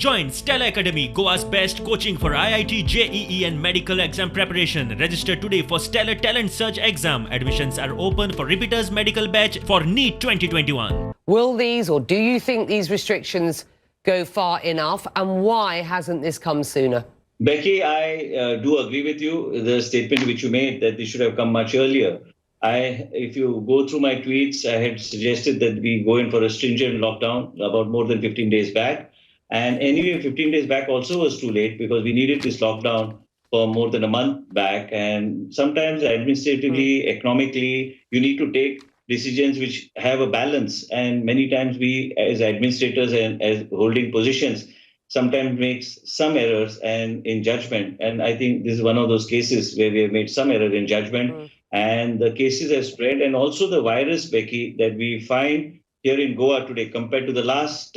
Join Stella Academy, Goa's best coaching for IIT, JEE and medical exam preparation. Register today for Stellar Talent Search exam. Admissions are open for repeaters medical batch for NEET 2021. Will these, or do you think these restrictions go far enough, and why hasn't this come sooner? Becky, I do agree with you, the statement which you made that this should have come much earlier. If you go through my tweets, I had suggested that we go in for a stringent lockdown about more than 15 days back. And anyway, 15 days back also was too late because we needed this lockdown for more than a month back. And sometimes administratively, economically, you need to take decisions which have a balance. And many times we, as administrators and as holding positions, sometimes makes some errors and in judgment. And I think this is one of those cases where we have made some error in judgment. And the cases have spread. And also the virus, Becky, that we find here in Goa today compared to the last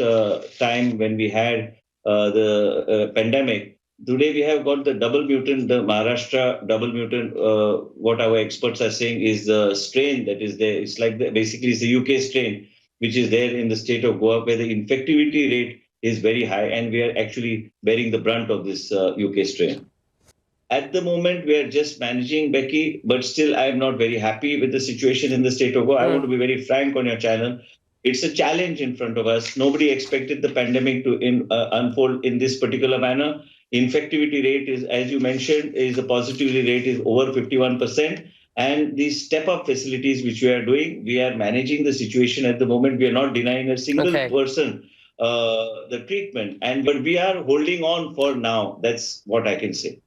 time when we had the pandemic. Today we have got the double mutant, the Maharashtra double mutant. What our experts are saying is the strain that is there. It's like basically it's the UK strain, which is there in the state of Goa, where the infectivity rate is very high, and we are actually bearing the brunt of this UK strain. At the moment, we are just managing, Becky, but still I am not very happy with the situation in the state of Goa. I want to be very frank on your channel. It's a challenge in front of us. Nobody expected the pandemic to unfold in this particular manner. Infectivity rate is, as you mentioned, the positivity rate is over 51%. And these step-up facilities which we are doing, we are managing the situation at the moment. We are not denying a single person the treatment. But we are holding on for now. That's what I can say.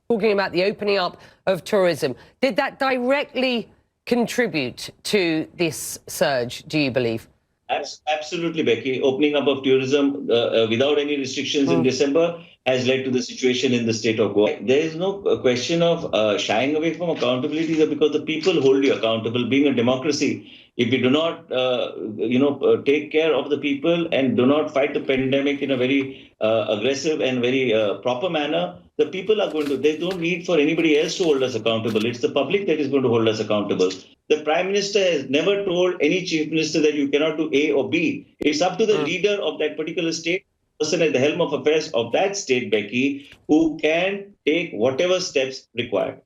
Talking about the opening up of tourism, did that directly contribute to this surge, do you believe? Absolutely, Becky. Opening up of tourism without any restrictions in December has led to the situation in the state of Goa. There is no question of shying away from accountability because the people hold you accountable. Being a democracy, if you do not, take care of the people and do not fight the pandemic in a very aggressive and very proper manner, the people are going to, there's no need for anybody else to hold us accountable. It's the public that is going to hold us accountable. The Prime Minister has never told any Chief Minister that you cannot do A or B. It's up to the leader of that particular state, person at the helm of affairs of that state, Becky, who can take whatever steps required.